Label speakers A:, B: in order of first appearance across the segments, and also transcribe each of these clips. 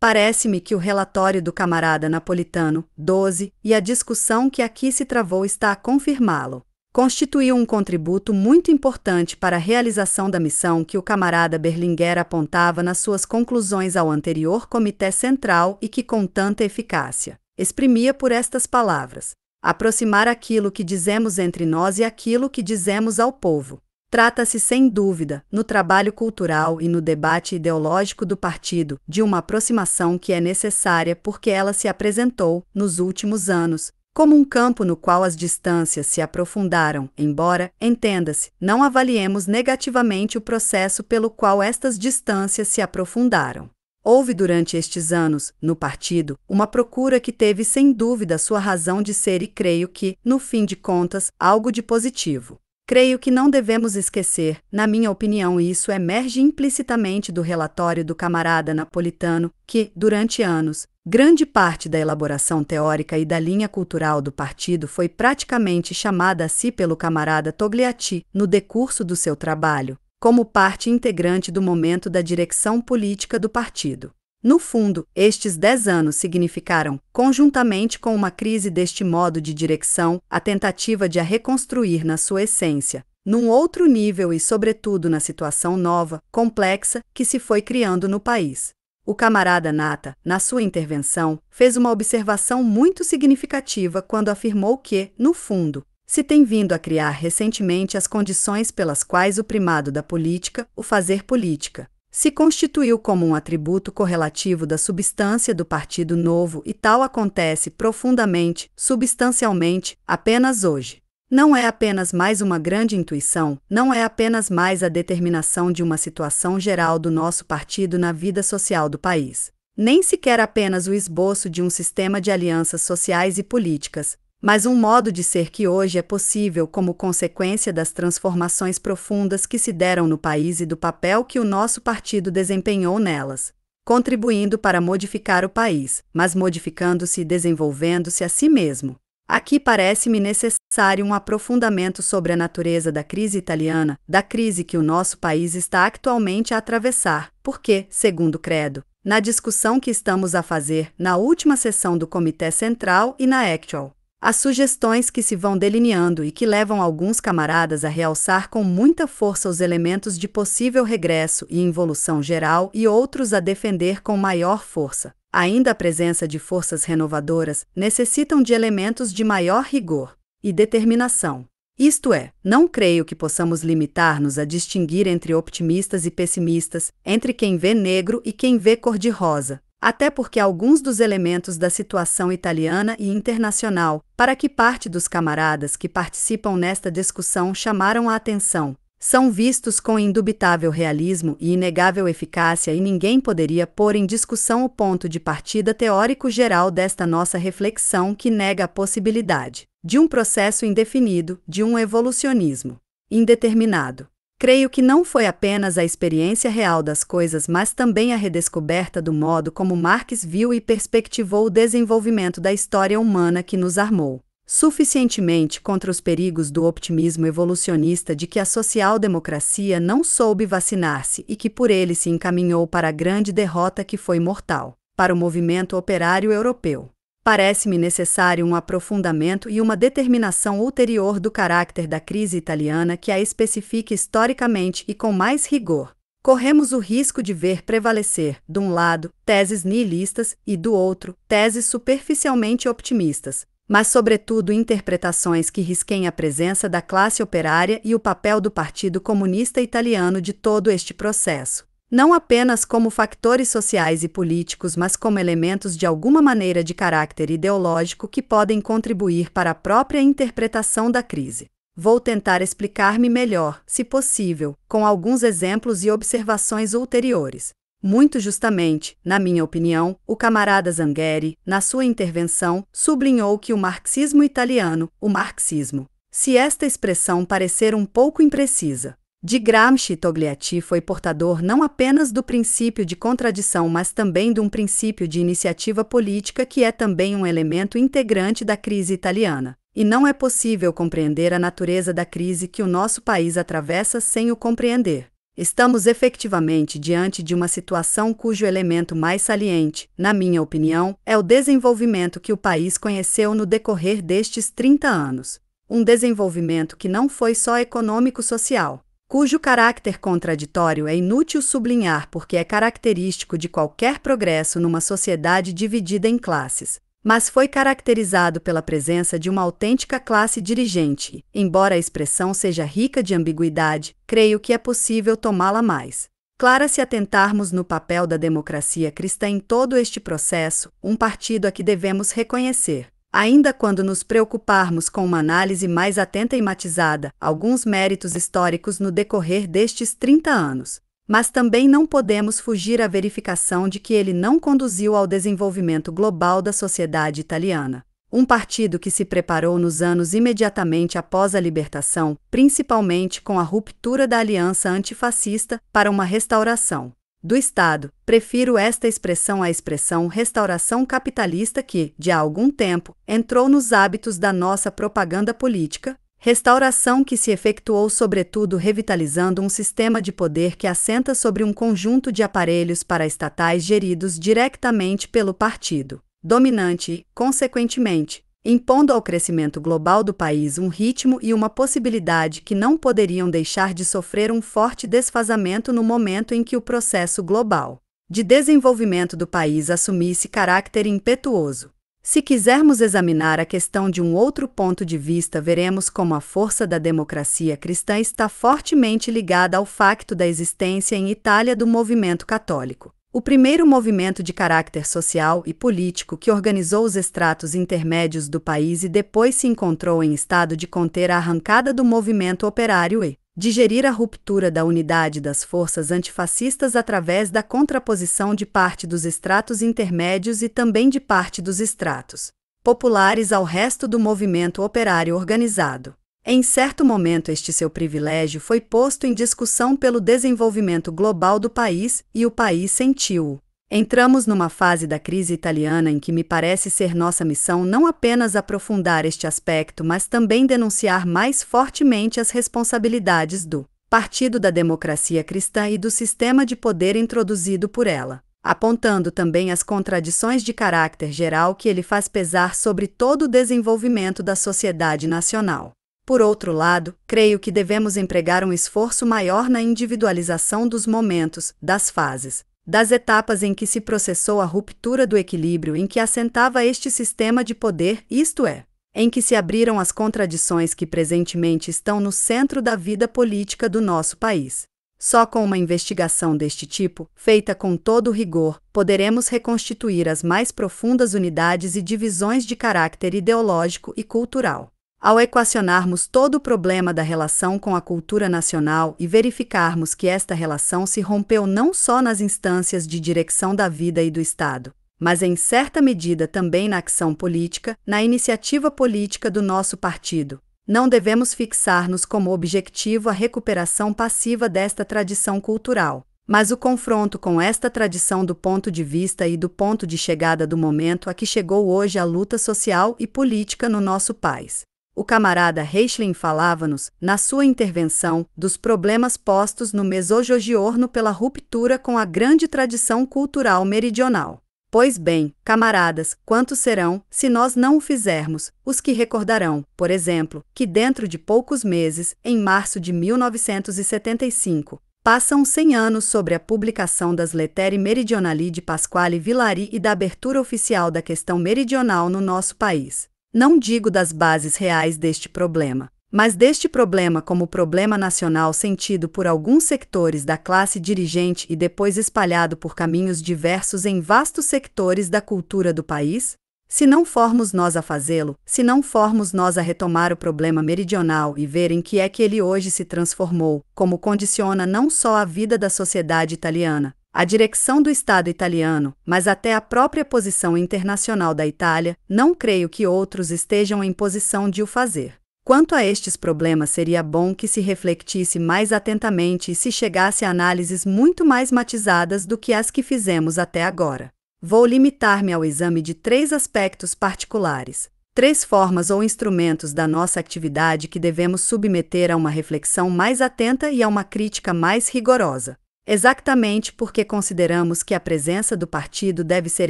A: Parece-me que o relatório do camarada Napolitano, 12, e a discussão que aqui se travou está a confirmá-lo. Constituiu um contributo muito importante para a realização da missão que o camarada Berlinguer apontava nas suas conclusões ao anterior Comitê Central e que com tanta eficácia exprimia por estas palavras: aproximar aquilo que dizemos entre nós e aquilo que dizemos ao povo. Trata-se, sem dúvida, no trabalho cultural e no debate ideológico do partido, de uma aproximação que é necessária porque ela se apresentou, nos últimos anos, como um campo no qual as distâncias se aprofundaram, embora, entenda-se, não avaliemos negativamente o processo pelo qual estas distâncias se aprofundaram. Houve durante estes anos, no partido, uma procura que teve sem dúvida sua razão de ser e creio que, no fim de contas, algo de positivo. Creio que não devemos esquecer, na minha opinião, e isso emerge implicitamente do relatório do camarada Napolitano, que, durante anos, grande parte da elaboração teórica e da linha cultural do partido foi praticamente chamada a si pelo camarada Togliatti, no decurso do seu trabalho, como parte integrante do momento da direção política do partido. No fundo, estes 10 anos significaram, conjuntamente com uma crise deste modo de direção, a tentativa de a reconstruir na sua essência, num outro nível e sobretudo na situação nova, complexa, que se foi criando no país. O camarada Nata, na sua intervenção, fez uma observação muito significativa quando afirmou que, no fundo, se tem vindo a criar recentemente as condições pelas quais o primado da política, o fazer política, se constituiu como um atributo correlativo da substância do Partido Novo e tal acontece profundamente, substancialmente, apenas hoje. Não é apenas mais uma grande intuição, não é apenas mais a determinação de uma situação geral do nosso partido na vida social do país. Nem sequer apenas o esboço de um sistema de alianças sociais e políticas, mas um modo de ser que hoje é possível como consequência das transformações profundas que se deram no país e do papel que o nosso partido desempenhou nelas, contribuindo para modificar o país, mas modificando-se e desenvolvendo-se a si mesmo. Aqui parece-me necessário um aprofundamento sobre a natureza da crise italiana, da crise que o nosso país está atualmente a atravessar, porque, segundo credo, na discussão que estamos a fazer na última sessão do Comitê Central e na actual, as sugestões que se vão delineando e que levam alguns camaradas a realçar com muita força os elementos de possível regresso e involução geral e outros a defender com maior força, ainda a presença de forças renovadoras, necessitam de elementos de maior rigor e determinação. Isto é, não creio que possamos limitar-nos a distinguir entre optimistas e pessimistas, entre quem vê negro e quem vê cor-de-rosa, até porque alguns dos elementos da situação italiana e internacional, para que parte dos camaradas que participam nesta discussão chamaram a atenção, são vistos com indubitável realismo e inegável eficácia e ninguém poderia pôr em discussão o ponto de partida teórico geral desta nossa reflexão que nega a possibilidade de um processo indefinido, de um evolucionismo indeterminado. Creio que não foi apenas a experiência real das coisas, mas também a redescoberta do modo como Marx viu e perspectivou o desenvolvimento da história humana que nos armou suficientemente contra os perigos do optimismo evolucionista de que a social-democracia não soube vacinar-se e que por ele se encaminhou para a grande derrota que foi mortal para o movimento operário europeu. Parece-me necessário um aprofundamento e uma determinação ulterior do caráter da crise italiana que a especifique historicamente e com mais rigor. Corremos o risco de ver prevalecer, de um lado, teses nihilistas e, do outro, teses superficialmente optimistas, mas sobretudo interpretações que risquem a presença da classe operária e o papel do Partido Comunista Italiano de todo este processo. Não apenas como factores sociais e políticos, mas como elementos de alguma maneira de caráter ideológico que podem contribuir para a própria interpretação da crise. Vou tentar explicar-me melhor, se possível, com alguns exemplos e observações ulteriores. Muito justamente, na minha opinião, o camarada Zangheri, na sua intervenção, sublinhou que o marxismo italiano, o marxismo, se esta expressão parecer um pouco imprecisa, de Gramsci, Togliatti foi portador não apenas do princípio de contradição, mas também de um princípio de iniciativa política que é também um elemento integrante da crise italiana. E não é possível compreender a natureza da crise que o nosso país atravessa sem o compreender. Estamos efetivamente diante de uma situação cujo elemento mais saliente, na minha opinião, é o desenvolvimento que o país conheceu no decorrer destes 30 anos. Um desenvolvimento que não foi só econômico-social, cujo caráter contraditório é inútil sublinhar porque é característico de qualquer progresso numa sociedade dividida em classes, mas foi caracterizado pela presença de uma autêntica classe dirigente. Embora a expressão seja rica de ambiguidade, creio que é possível tomá-la mais clara se atentarmos no papel da democracia cristã em todo este processo, um partido a que devemos reconhecer, ainda quando nos preocuparmos com uma análise mais atenta e matizada, alguns méritos históricos no decorrer destes 30 anos. Mas também não podemos fugir à verificação de que ele não conduziu ao desenvolvimento global da sociedade italiana. Um partido que se preparou nos anos imediatamente após a libertação, principalmente com a ruptura da aliança antifascista, para uma restauração do Estado. Prefiro esta expressão à expressão restauração capitalista que, de há algum tempo, entrou nos hábitos da nossa propaganda política, restauração que se efetuou sobretudo revitalizando um sistema de poder que assenta sobre um conjunto de aparelhos paraestatais geridos diretamente pelo partido dominante e, consequentemente, impondo ao crescimento global do país um ritmo e uma possibilidade que não poderiam deixar de sofrer um forte desfazamento no momento em que o processo global de desenvolvimento do país assumisse caráter impetuoso. Se quisermos examinar a questão de um outro ponto de vista, veremos como a força da democracia cristã está fortemente ligada ao facto da existência em Itália do movimento católico. O primeiro movimento de caráter social e político que organizou os estratos intermédios do país e depois se encontrou em estado de conter a arrancada do movimento operário e digerir a ruptura da unidade das forças antifascistas através da contraposição de parte dos estratos intermédios e também de parte dos estratos populares ao resto do movimento operário organizado. Em certo momento este seu privilégio foi posto em discussão pelo desenvolvimento global do país e o país sentiu-o. Entramos numa fase da crise italiana em que me parece ser nossa missão não apenas aprofundar este aspecto, mas também denunciar mais fortemente as responsabilidades do Partido da Democracia Cristã e do sistema de poder introduzido por ela, apontando também as contradições de caráter geral que ele faz pesar sobre todo o desenvolvimento da sociedade nacional. Por outro lado, creio que devemos empregar um esforço maior na individualização dos momentos, das fases, das etapas em que se processou a ruptura do equilíbrio em que assentava este sistema de poder, isto é, em que se abriram as contradições que presentemente estão no centro da vida política do nosso país. Só com uma investigação deste tipo, feita com todo o rigor, poderemos reconstituir as mais profundas unidades e divisões de caráter ideológico e cultural. Ao equacionarmos todo o problema da relação com a cultura nacional e verificarmos que esta relação se rompeu não só nas instâncias de direção da vida e do Estado, mas em certa medida também na ação política, na iniciativa política do nosso partido, não devemos fixar-nos como objetivo a recuperação passiva desta tradição cultural, mas o confronto com esta tradição do ponto de vista e do ponto de chegada do momento a que chegou hoje a luta social e política no nosso país. O camarada Reichling falava-nos, na sua intervenção, dos problemas postos no Mezzogiorno pela ruptura com a grande tradição cultural meridional. Pois bem, camaradas, quantos serão, se nós não o fizermos, os que recordarão, por exemplo, que dentro de poucos meses, em março de 1975, passam 100 anos sobre a publicação das Lettere Meridionali de Pasquale Villari e da abertura oficial da questão meridional no nosso país. Não digo das bases reais deste problema, mas deste problema como problema nacional sentido por alguns sectores da classe dirigente e depois espalhado por caminhos diversos em vastos sectores da cultura do país? Se não formos nós a fazê-lo, se não formos nós a retomar o problema meridional e ver em que é que ele hoje se transformou, como condiciona não só a vida da sociedade italiana, a direção do Estado italiano, mas até a própria posição internacional da Itália, não creio que outros estejam em posição de o fazer. Quanto a estes problemas, seria bom que se refletisse mais atentamente e se chegasse a análises muito mais matizadas do que as que fizemos até agora. Vou limitar-me ao exame de 3 aspectos particulares. 3 formas ou instrumentos da nossa atividade que devemos submeter a uma reflexão mais atenta e a uma crítica mais rigorosa. Exatamente porque consideramos que a presença do partido deve ser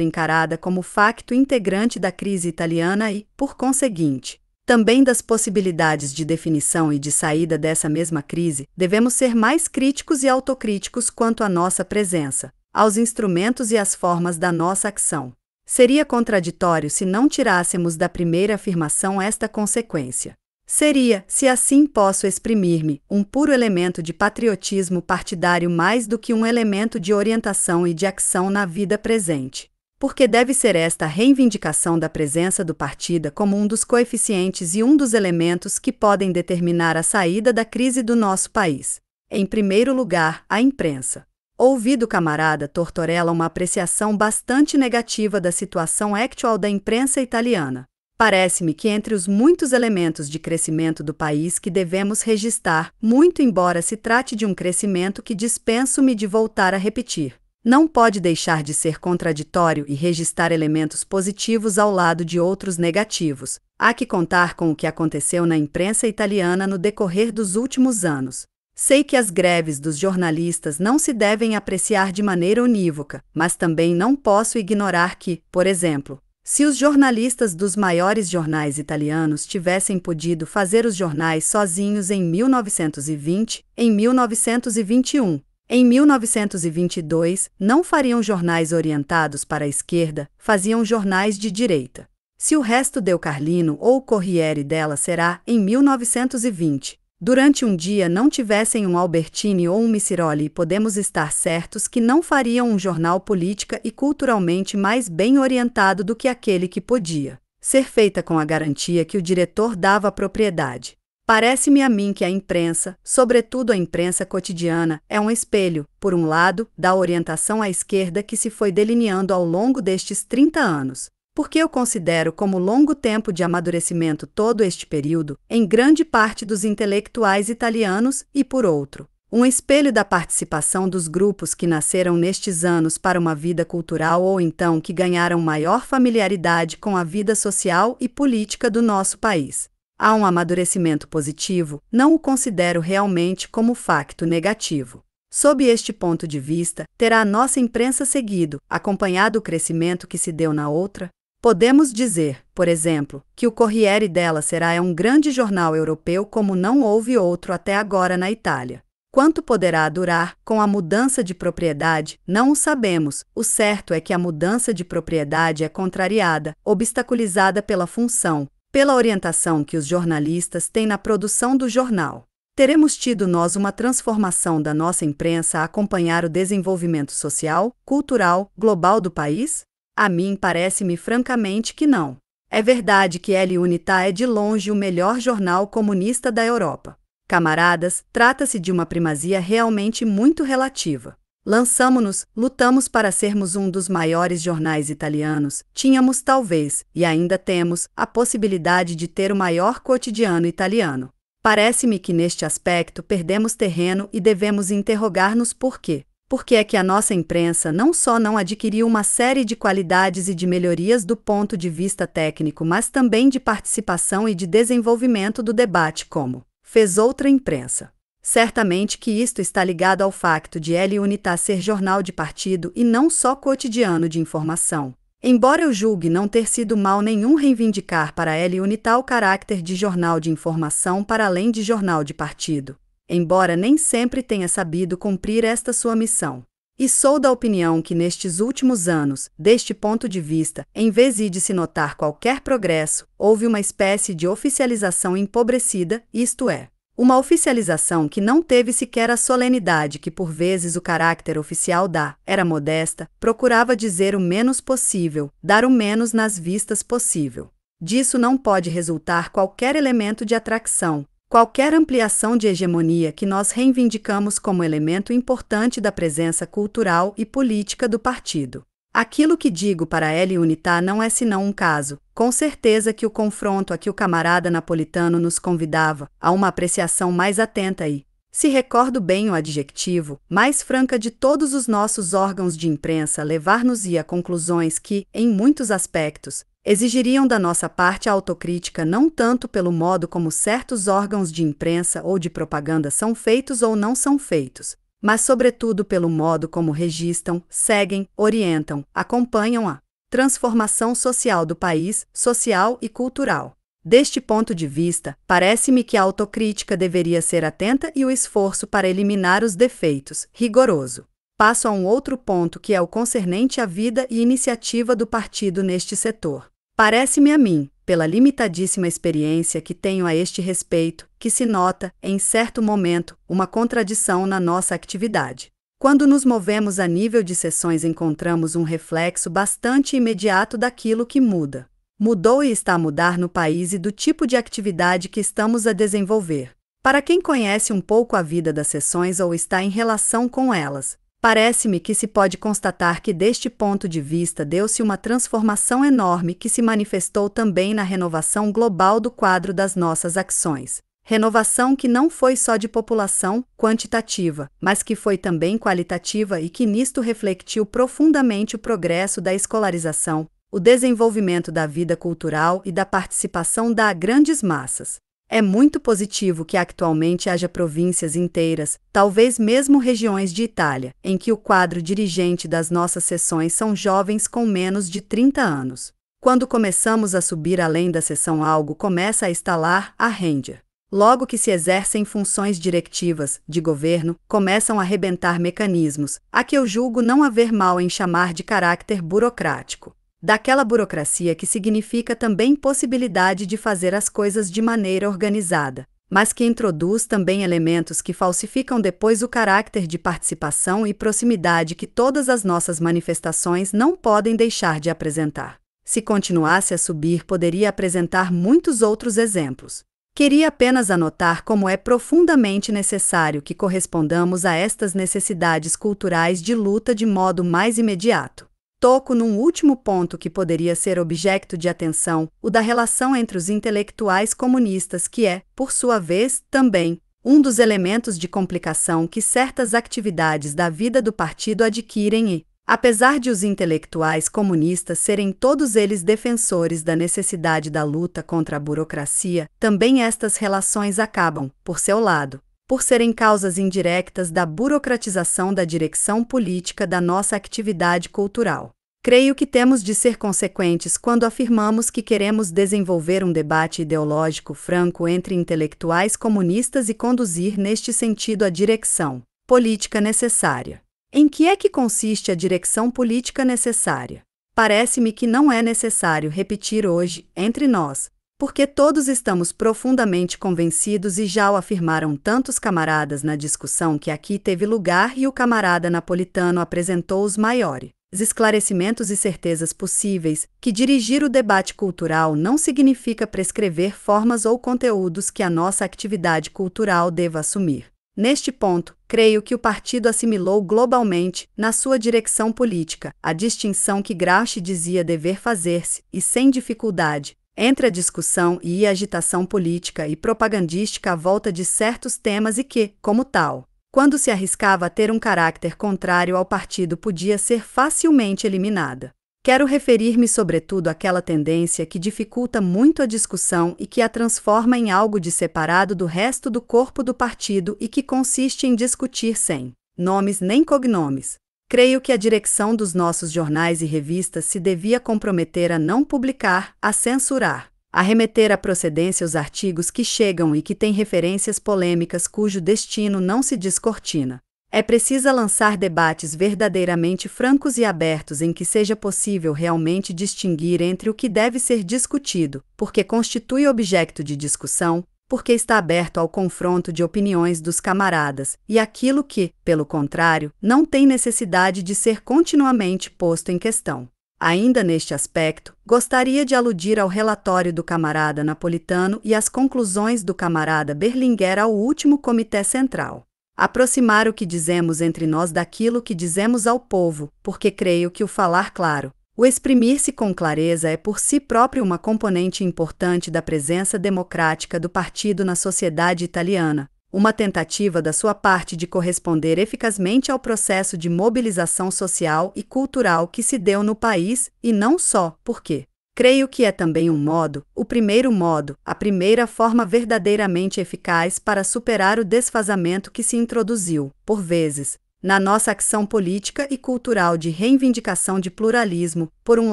A: encarada como facto integrante da crise italiana e, por conseguinte, também das possibilidades de definição e de saída dessa mesma crise, devemos ser mais críticos e autocríticos quanto à nossa presença, aos instrumentos e às formas da nossa ação. Seria contraditório se não tirássemos da primeira afirmação esta consequência. Seria, se assim posso exprimir-me, um puro elemento de patriotismo partidário mais do que um elemento de orientação e de ação na vida presente. Porque deve ser esta a reivindicação da presença do partido como um dos coeficientes e um dos elementos que podem determinar a saída da crise do nosso país. Em primeiro lugar, a imprensa. Ouvi do camarada Tortorella uma apreciação bastante negativa da situação actual da imprensa italiana. Parece-me que entre os muitos elementos de crescimento do país que devemos registrar, muito embora se trate de um crescimento que dispenso-me de voltar a repetir, não pode deixar de ser contraditório e registrar elementos positivos ao lado de outros negativos. Há que contar com o que aconteceu na imprensa italiana no decorrer dos últimos anos. Sei que as greves dos jornalistas não se devem apreciar de maneira unívoca, mas também não posso ignorar que, por exemplo, se os jornalistas dos maiores jornais italianos tivessem podido fazer os jornais sozinhos em 1920, em 1921, em 1922, não fariam jornais orientados para a esquerda, faziam jornais de direita. Se o resto deu Carlino ou o Corriere della Sera em 1920, durante um dia não tivessem um Albertini ou um Missiroli, podemos estar certos que não fariam um jornal política e culturalmente mais bem orientado do que aquele que podia ser feita com a garantia que o diretor dava à propriedade. Parece-me a mim que a imprensa, sobretudo a imprensa cotidiana, é um espelho, por um lado, da orientação à esquerda que se foi delineando ao longo destes 30 anos. Porque eu considero como longo tempo de amadurecimento todo este período, em grande parte dos intelectuais italianos e, por outro, um espelho da participação dos grupos que nasceram nestes anos para uma vida cultural ou então que ganharam maior familiaridade com a vida social e política do nosso país. Há um amadurecimento positivo, não o considero realmente como facto negativo. Sob este ponto de vista, terá a nossa imprensa seguido, acompanhado o crescimento que se deu na outra? Podemos dizer, por exemplo, que o Corriere della Sera é um grande jornal europeu como não houve outro até agora na Itália. Quanto poderá durar, com a mudança de propriedade, não o sabemos. O certo é que a mudança de propriedade é contrariada, obstaculizada pela função, pela orientação que os jornalistas têm na produção do jornal. Teremos tido nós uma transformação da nossa imprensa a acompanhar o desenvolvimento social, cultural, global do país? A mim parece-me francamente que não. É verdade que El Unità é de longe o melhor jornal comunista da Europa. Camaradas, trata-se de uma primazia realmente muito relativa. Lançamo-nos, lutamos para sermos um dos maiores jornais italianos, tínhamos talvez, e ainda temos, a possibilidade de ter o maior quotidiano italiano. Parece-me que neste aspecto perdemos terreno e devemos interrogar-nos por quê. Porque é que a nossa imprensa não só não adquiriu uma série de qualidades e de melhorias do ponto de vista técnico, mas também de participação e de desenvolvimento do debate como fez outra imprensa. Certamente que isto está ligado ao facto de El Unità ser jornal de partido e não só cotidiano de informação. Embora eu julgue não ter sido mal nenhum reivindicar para El Unità o caráter de jornal de informação para além de jornal de partido, embora nem sempre tenha sabido cumprir esta sua missão. E sou da opinião que nestes últimos anos, deste ponto de vista, em vez de se notar qualquer progresso, houve uma espécie de oficialização empobrecida, isto é, uma oficialização que não teve sequer a solenidade que por vezes o caráter oficial dá, era modesta, procurava dizer o menos possível, dar o menos nas vistas possível. Disso não pode resultar qualquer elemento de atração, qualquer ampliação de hegemonia que nós reivindicamos como elemento importante da presença cultural e política do partido. Aquilo que digo para El Unità não é senão um caso, com certeza que o confronto a que o camarada napolitano nos convidava, a uma apreciação mais atenta e, se recordo bem o adjetivo, mais franca de todos os nossos órgãos de imprensa levar-nos-ia a conclusões que, em muitos aspectos, Exigiriam da nossa parte a autocrítica não tanto pelo modo como certos órgãos de imprensa ou de propaganda são feitos ou não são feitos, mas sobretudo pelo modo como registram, seguem, orientam, acompanham a transformação social do país, social e cultural. Deste ponto de vista, parece-me que a autocrítica deveria ser atenta e o esforço para eliminar os defeitos, rigoroso. Passo a um outro ponto que é o concernente à vida e iniciativa do partido neste setor. Parece-me a mim, pela limitadíssima experiência que tenho a este respeito, que se nota, em certo momento, uma contradição na nossa atividade. Quando nos movemos a nível de sessões encontramos um reflexo bastante imediato daquilo que muda. Mudou e está a mudar no país e do tipo de atividade que estamos a desenvolver. Para quem conhece um pouco a vida das sessões ou está em relação com elas, parece-me que se pode constatar que deste ponto de vista deu-se uma transformação enorme que se manifestou também na renovação global do quadro das nossas ações. Renovação que não foi só de população, quantitativa, mas que foi também qualitativa e que nisto refletiu profundamente o progresso da escolarização, o desenvolvimento da vida cultural e da participação das grandes massas. É muito positivo que atualmente haja províncias inteiras, talvez mesmo regiões de Itália, em que o quadro dirigente das nossas sessões são jovens com menos de 30 anos. Quando começamos a subir além da sessão algo começa a estalar a render. Logo que se exercem funções directivas, de governo, começam a arrebentar mecanismos, a que eu julgo não haver mal em chamar de caráter burocrático. Daquela burocracia que significa também possibilidade de fazer as coisas de maneira organizada, mas que introduz também elementos que falsificam depois o caráter de participação e proximidade que todas as nossas manifestações não podem deixar de apresentar. Se continuasse a subir, poderia apresentar muitos outros exemplos. Queria apenas anotar como é profundamente necessário que correspondamos a estas necessidades culturais de luta de modo mais imediato. Toco num último ponto que poderia ser objeto de atenção, o da relação entre os intelectuais comunistas que é, por sua vez, também, um dos elementos de complicação que certas atividades da vida do partido adquirem e, apesar de os intelectuais comunistas serem todos eles defensores da necessidade da luta contra a burocracia, também estas relações acabam, por seu lado, por serem causas indiretas da burocratização da direção política da nossa atividade cultural. Creio que temos de ser consequentes quando afirmamos que queremos desenvolver um debate ideológico franco entre intelectuais comunistas e conduzir neste sentido a direção política necessária. Em que é que consiste a direção política necessária? Parece-me que não é necessário repetir hoje, entre nós, porque todos estamos profundamente convencidos e já o afirmaram tantos camaradas na discussão que aqui teve lugar e o camarada napolitano apresentou os maiores esclarecimentos e certezas possíveis, que dirigir o debate cultural não significa prescrever formas ou conteúdos que a nossa atividade cultural deva assumir. Neste ponto, creio que o partido assimilou globalmente, na sua direção política, a distinção que Gramsci dizia dever fazer-se, e sem dificuldade, entre a discussão e a agitação política e propagandística à volta de certos temas e que, como tal, quando se arriscava a ter um caráter contrário ao partido podia ser facilmente eliminada. Quero referir-me sobretudo àquela tendência que dificulta muito a discussão e que a transforma em algo de separado do resto do corpo do partido e que consiste em discutir sem nomes nem cognomes. Creio que a direção dos nossos jornais e revistas se devia comprometer a não publicar, a censurar, a remeter à procedência os artigos que chegam e que têm referências polêmicas cujo destino não se descortina. É preciso lançar debates verdadeiramente francos e abertos em que seja possível realmente distinguir entre o que deve ser discutido, porque constitui objeto de discussão, porque está aberto ao confronto de opiniões dos camaradas, e aquilo que, pelo contrário, não tem necessidade de ser continuamente posto em questão. Ainda neste aspecto, gostaria de aludir ao relatório do camarada napolitano e às conclusões do camarada Berlinguer ao último Comitê Central. Aproximar o que dizemos entre nós daquilo que dizemos ao povo, porque creio que o falar claro, o exprimir-se com clareza é por si próprio uma componente importante da presença democrática do partido na sociedade italiana, uma tentativa da sua parte de corresponder eficazmente ao processo de mobilização social e cultural que se deu no país, e não só, porque, Creio que é também um modo, o primeiro modo, a primeira forma verdadeiramente eficaz para superar o desfazamento que se introduziu, por vezes, na nossa ação política e cultural de reivindicação de pluralismo, por um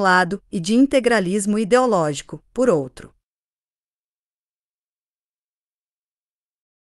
A: lado, e de integralismo ideológico, por outro.